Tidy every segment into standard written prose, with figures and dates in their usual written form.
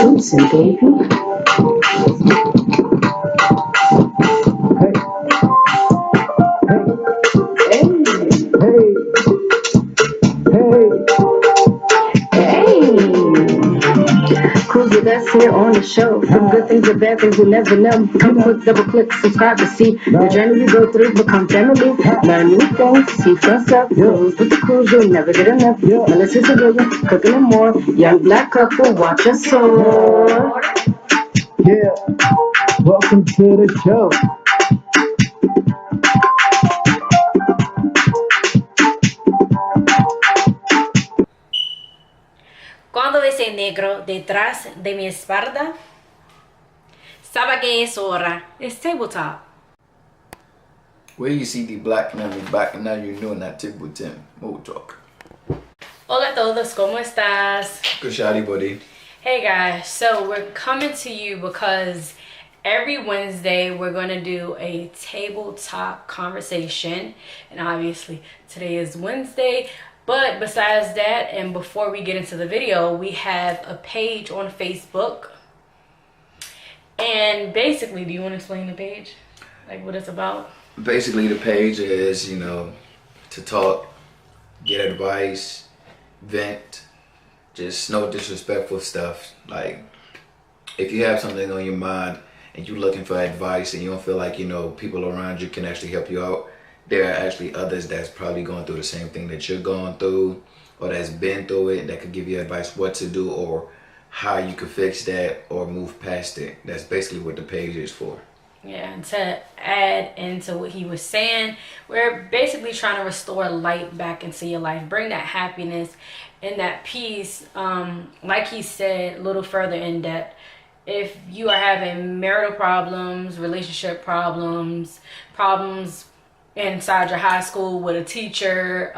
Listen, baby. Cruise with us here on the show. From good things to bad things, you never know. Come click, double click, subscribe to see the journey we go through. Become family, learn new things, see fun stuff. Cruise with the cruise, you'll never get enough. Melissa's civilian, cooking and more. Young black couple, watch us soar. Yeah, welcome to the show. Cuando ese negro detrás de mi espalda, sabe que es hora. It's tabletop. Where you see the black man is back and now you know that table 10 more talk. Hola a todos, ¿cómo estás? Good shawty buddy. Hey guys, so we're coming to you because every Wednesday we're going to do a tabletop conversation, and obviously today is Wednesday. But besides that, and before we get into the video, we have a page on Facebook. And basically, do you want to explain the page? Like what it's about? Basically the page is, to talk, get advice, vent, just no disrespectful stuff. Like if you have something on your mind and you're looking for advice and you don't feel like, people around you can actually help you out, there are actually others that's probably going through the same thing that you're going through or that's been through it that could give you advice what to do or how you could fix that or move past it. That's basically what the page is for. Yeah, and to add into what he was saying, we're basically trying to restore light back into your life, bring that happiness and that peace. Like he said, a little further in depth, if you are having marital problems, relationship problems inside your high school with a teacher,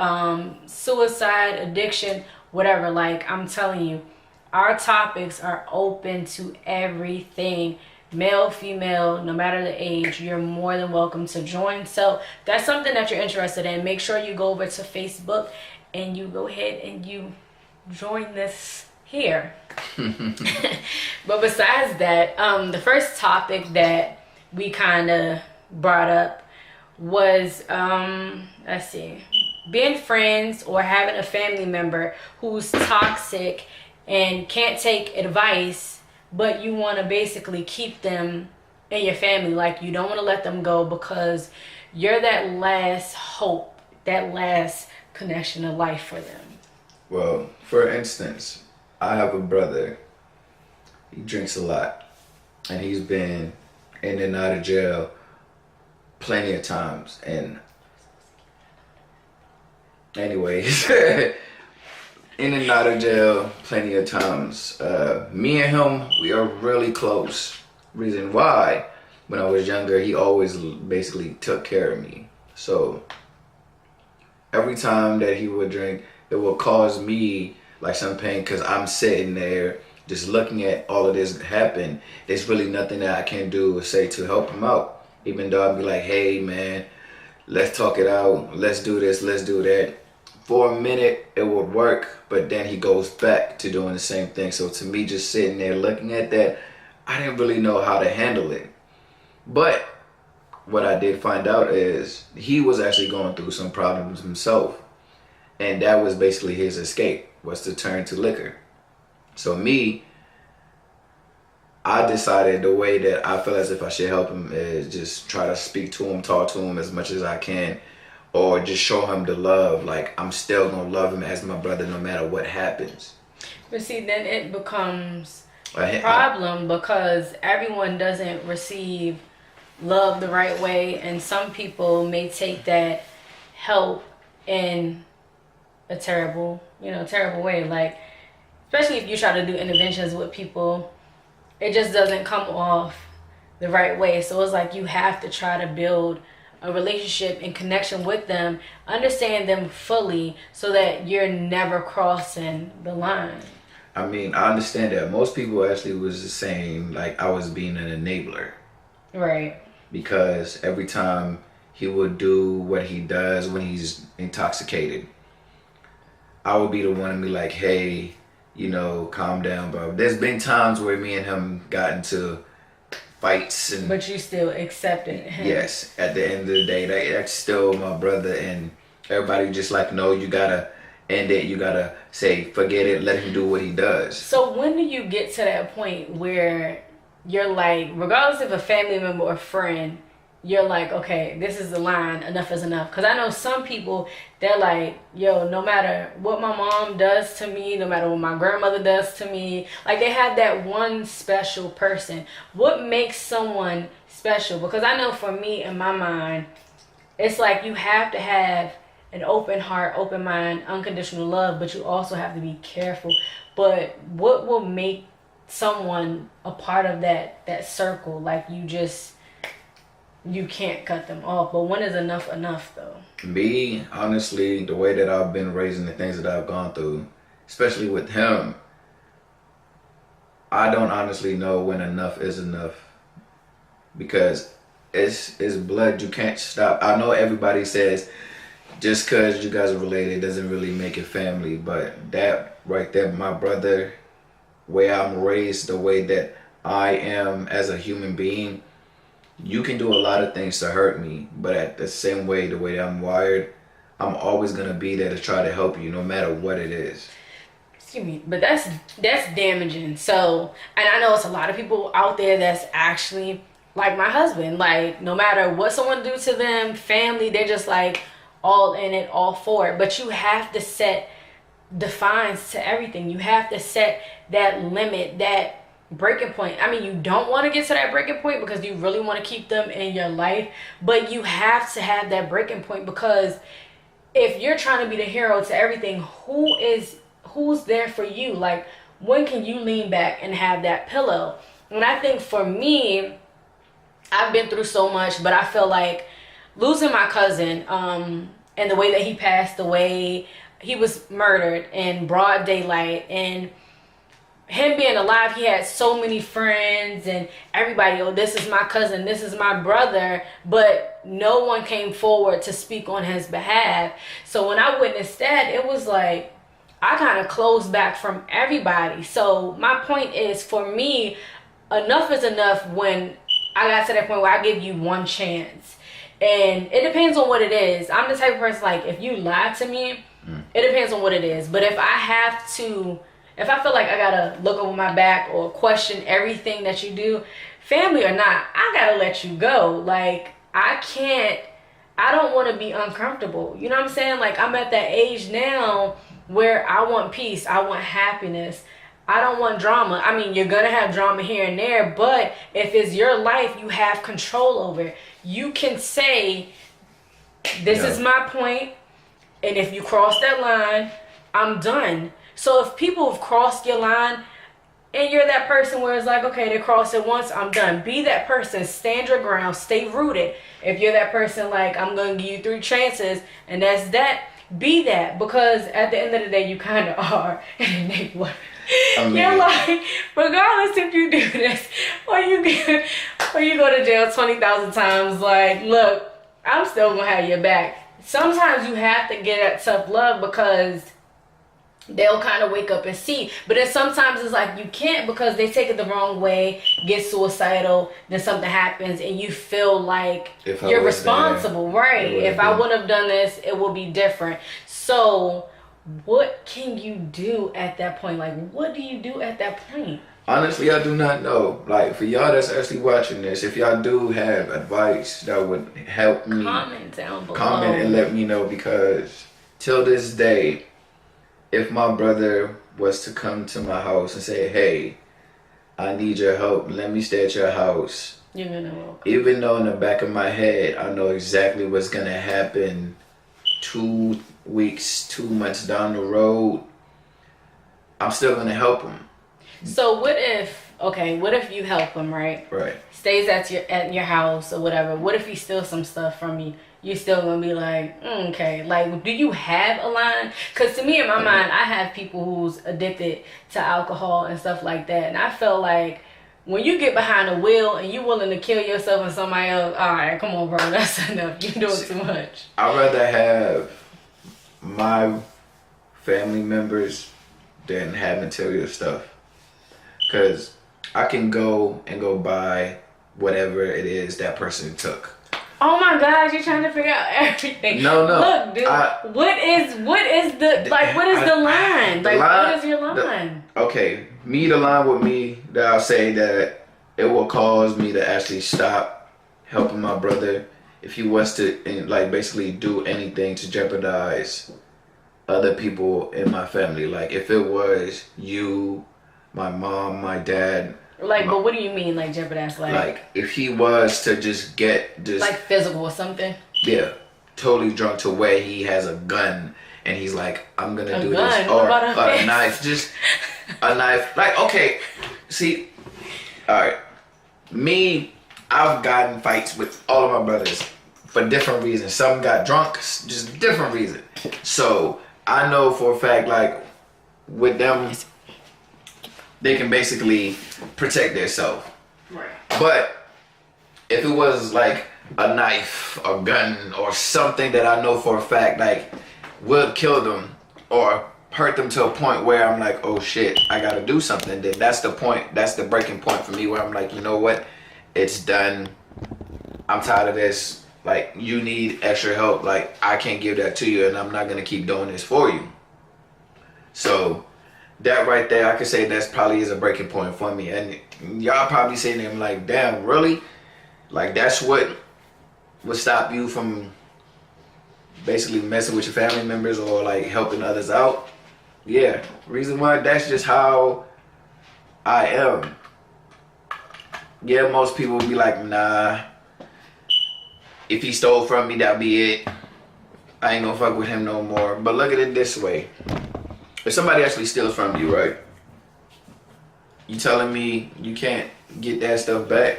suicide, addiction, whatever, like I'm telling you, our topics are open to everything. Male, female, no matter the age, you're more than welcome to join. So that's something that you're interested in. Make sure you go over to Facebook and you go ahead and you join this here. But besides that, the first topic that we kind of brought up was let's see, being friends or having a family member who's toxic and can't take advice, but you want to basically keep them in your family. Like you don't want to let them go because you're that last hope, that last connection of life for them. Well, for instance, I have a brother. He drinks a lot and he's been in and out of jail plenty of times. And anyways, in and out of jail plenty of times. Me and him, we are really close. Reason why, when I was younger, he always basically took care of me. So every time that he would drink, it would cause me like some pain because I'm sitting there just looking at all of this happen. There's really nothing that I can do or say to help him out. Even though I'd be like, hey man, let's talk it out. Let's do this, let's do that. For a minute, it would work, but then he goes back to doing the same thing. So to me, just sitting there looking at that, I didn't really know how to handle it. But what I did find out is he was actually going through some problems himself. And that was basically his escape, was to turn to liquor. So me, I decided the way that I feel as if I should help him is just try to speak to him, talk to him as much as I can, or just show him the love. Like I'm still gonna love him as my brother no matter what happens. But see, then it becomes a problem because everyone doesn't receive love the right way, and some people may take that help in a terrible way. Like especially if you try to do interventions with people, it just doesn't come off the right way. So it's like you have to try to build a relationship and connection with them, understand them fully so that you're never crossing the line. I mean, I understand that. Most people actually was just saying like I was being an enabler. Right. Because every time he would do what he does when he's intoxicated, I would be the one to be like, hey, you know, calm down, bro. There's been times where me and him got into fights, and but you still accepted him. yes, at the end of the day, that's still my brother, and everybody just like, no, you gotta end it. You gotta say, forget it, let him do what he does. So when do you get to that point where you're like, regardless of a family member or friend, you're like, okay, this is the line, enough is enough? Because I know some people, they're like, yo, no matter what my mom does to me, no matter what my grandmother does to me, like they have that one special person. What makes someone special? Because I know for me, in my mind, it's like you have to have an open heart, open mind, unconditional love, but you also have to be careful. But what will make someone a part of that circle? Like you can't cut them off. But when is enough though? Me, honestly, the way that I've been raised and the things that I've gone through, especially with him, I don't honestly know when enough is enough, because it's blood. You can't stop. I know everybody says just because you guys are related doesn't really make it family, but that right there, my brother, way I'm raised, the way that I am as a human being, you can do a lot of things to hurt me, but at the same way, the way that I'm wired, I'm always gonna be there to try to help you, no matter what it is. Excuse me, but that's damaging. So, and I know it's a lot of people out there that's actually like my husband. Like, no matter what someone do to them, family, they're just like all in it, all for it. But you have to set defines to everything. You have to set that limit, that breaking point. I mean, you don't want to get to that breaking point because you really want to keep them in your life, but you have to have that breaking point, because if you're trying to be the hero to everything, who's there for you? Like, when can you lean back and have that pillow? And I think for me, I've been through so much, but I feel like losing my cousin, and the way that he passed away, he was murdered in broad daylight, and him being alive, he had so many friends and everybody, oh, this is my cousin, this is my brother, but no one came forward to speak on his behalf. So when I witnessed that, it was like, I kind of closed back from everybody. So my point is, for me, enough is enough when I got to that point where I give you one chance. And it depends on what it is. I'm the type of person, like, if you lie to me, it depends on what it is. But if I feel like I gotta look over my back or question everything that you do, family or not, I gotta let you go. Like, I don't want to be uncomfortable. You know what I'm saying? Like, I'm at that age now where I want peace. I want happiness. I don't want drama. I mean, you're gonna have drama here and there, but if it's your life, you have control over it. You can say, this is my point, and if you cross that line, I'm done. So if people have crossed your line and you're that person where it's like, okay, they crossed it once, I'm done. Be that person. Stand your ground. Stay rooted. If you're that person, like, I'm going to give you 3 chances and that's that, be that. Because at the end of the day, you kind of are. And they what? You're like, regardless if you do this or you go to jail 20,000 times, like, look, I'm still going to have your back. Sometimes you have to get that tough love because they'll kind of wake up and see. But then sometimes it's like you can't, because they take it the wrong way, get suicidal, then something happens and you feel like you're responsible. Right. If I wouldn't have done this, it would be different. So what can you do at that point? Like, what do you do at that point? Honestly, I do not know. Like, for y'all that's actually watching this, if y'all do have advice that would help me, comment down below. Comment and let me know, because till this day, if my brother was to come to my house and say, hey, I need your help, let me stay at your house, you're gonna welcome. Even though in the back of my head, I know exactly what's gonna happen 2 weeks, 2 months down the road, I'm still gonna help him. So what if you help him, right? Right. Stays at your house or whatever. What if he steals some stuff from you? You still gonna be like, okay. Like, do you have a line? Because to me, in my mind, I have people who's addicted to alcohol and stuff like that. And I feel like when you get behind the wheel and you're willing to kill yourself and somebody else, all right, come on, bro, that's enough. You're doing too much. I'd rather have my family members than have material stuff. Cause I can go buy whatever it is that person took. Oh my gosh, you're trying to figure out everything. No. Look, dude, what is the line? What is your line? Okay, the line with me that I'll say that it will cause me to actually stop helping my brother if he was to like basically do anything to jeopardize other people in my family. Like if it was you, my mom, my dad. Like, but what do you mean, like jeopardize? Like if he was to just like physical or something. Yeah, totally drunk to where he has a gun and he's like, I'm gonna do gun? this, or a knife, just a knife. Like, okay, see, all right, I've gotten fights with all of my brothers for different reasons. Some got drunk, just different reasons. So I know for a fact, like with them, they can basically protect themselves. Right. But if it was like a knife or gun or something that I know for a fact like would kill them or hurt them to a point where I'm like, oh shit, I gotta do something, then that's the point, that's the breaking point for me where I'm like, you know what, it's done, I'm tired of this, like you need extra help, like I can't give that to you and I'm not gonna keep doing this for you. So that right there, I could say that's probably is a breaking point for me. And y'all probably saying them like, damn, really? Like that's what would stop you from basically messing with your family members or like helping others out? Yeah, reason why, that's just how I am. Yeah, most people would be like, nah, if he stole from me, that'll be it. I ain't gonna fuck with him no more. But look at it this way. If somebody actually steals from you, right? You telling me you can't get that stuff back?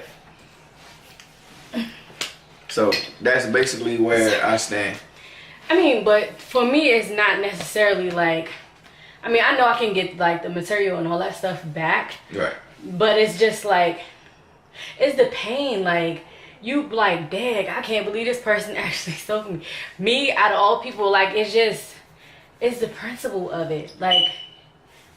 So that's basically where I stand. I mean, but for me, it's not necessarily like, I mean, I know I can get like the material and all that stuff back. Right. But it's just like, it's the pain. Like, you like, dang, I can't believe this person actually stole from me. Me, out of all people, like, it's the principle of it. Like,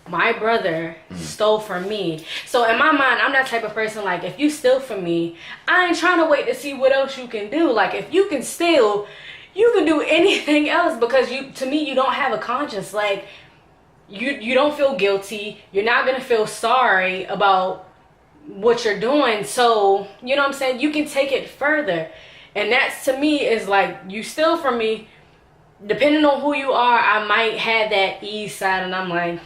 my brother stole from me. So in my mind, I'm that type of person, like, if you steal from me, I ain't trying to wait to see what else you can do. Like, if you can steal, you can do anything else, because to me, you don't have a conscience. Like, you don't feel guilty. You're not going to feel sorry about what you're doing. So, you know what I'm saying? You can take it further. And that's, to me, is like, you steal from me. Depending on who you are, I might have that ease side, and I'm like,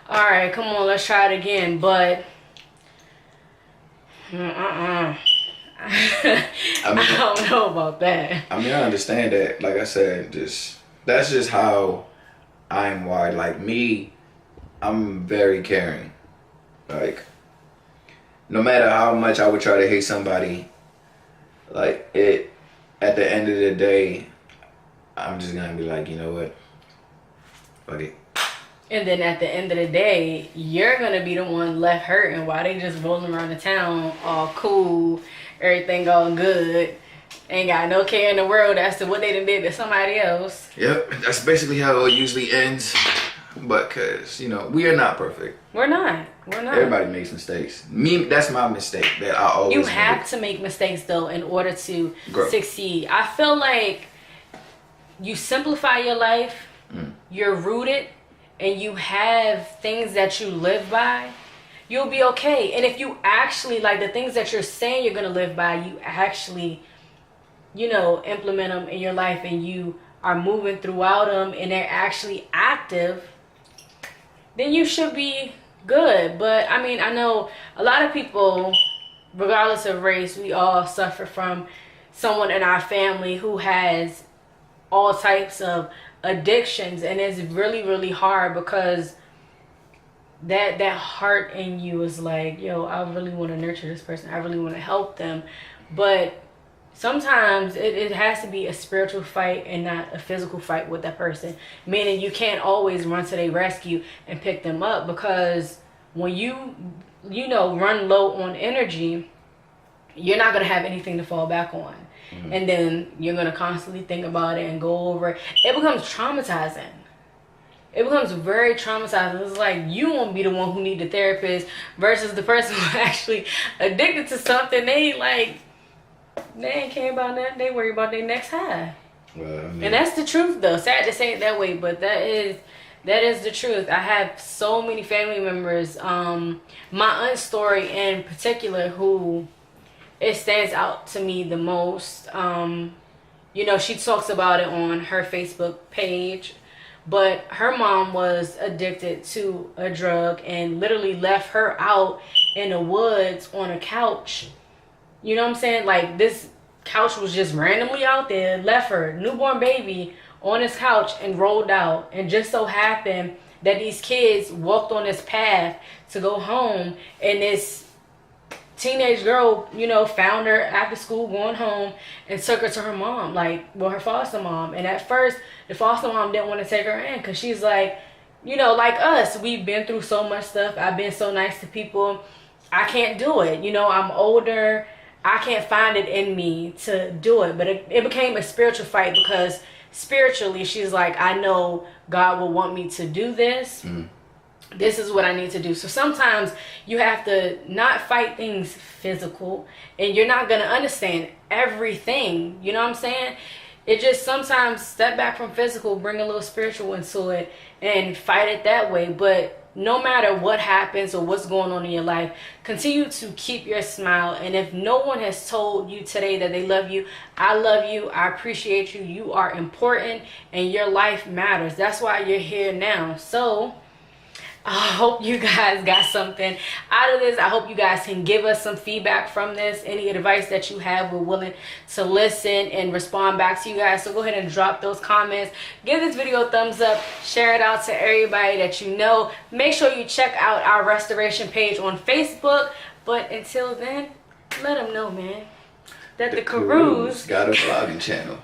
all right, come on, let's try it again. But, I don't know about that. I mean, I understand that. Like I said, that's just how I'm wired. Like me, I'm very caring. Like, no matter how much I would try to hate somebody, like at the end of the day, I'm just gonna be like, you know what? Fuck it. And then at the end of the day, you're gonna be the one left hurting while they just rolling around the town all cool, everything all good, ain't got no care in the world as to what they done did to somebody else. Yep, that's basically how it usually ends. But cause we are not perfect. We're not. Everybody makes mistakes. Me, that's my mistake that I always You have to make mistakes though in order to succeed. I feel like you simplify your life, you're rooted, and you have things that you live by, you'll be okay. And if you actually, like the things that you're saying you're going to live by, you actually, implement them in your life, and you are moving throughout them, and they're actually active, then you should be good. But I mean, I know a lot of people, regardless of race, we all suffer from someone in our family who has all types of addictions, and it's really, really hard, because that heart in you is like, yo, I really want to nurture this person, I really want to help them. But sometimes it has to be a spiritual fight and not a physical fight with that person, meaning you can't always run to their rescue and pick them up, because when you run low on energy, you're not going to have anything to fall back on. And then you're going to constantly think about it and go over it. It becomes traumatizing. it becomes very traumatizing. It's like you won't be the one who need the therapist versus the person who actually addicted to something. They ain't care about nothing. They worry about their next high. Well, I mean, And that's the truth, though. Sad to say it that way, but that is the truth. I have so many family members. My aunt's story in particular, who it stands out to me the most. You know, she talks about it on her Facebook page, but her mom was addicted to a drug and literally left her out in the woods on a couch. You know what I'm saying? Like, this couch was just randomly out there, left her, newborn baby, on this couch and rolled out. And just so happened that these kids walked on this path to go home, and this teenage girl, you know, found her after school going home and took her to her mom, like, well, her foster mom. And at first, the foster mom didn't want to take her in because she's like, you know, like us, we've been through so much stuff. I've been so nice to people. I can't do it. You know, I'm older. I can't find it in me to do it. But it became a spiritual fight, because spiritually, she's like, I know God will want me to do this. This is what I need to do. So sometimes you have to not fight things physical, and you're not going to understand everything. You know what I'm saying? It just sometimes step back from physical, bring a little spiritual into it, and fight it that way. But no matter what happens or what's going on in your life, continue to keep your smile. And if no one has told you today that they love you, I love you. I appreciate you. You are important, and your life matters. That's why you're here now. So I hope you guys got something out of this. I hope you guys can give us some feedback from this. Any advice that you have, we're willing to listen and respond back to you guys. So go ahead and drop those comments. Give this video a thumbs up. Share it out to everybody that you know. Make sure you check out our restoration page on Facebook. But until then, let them know, man, that the Carewyz got a vlogging channel.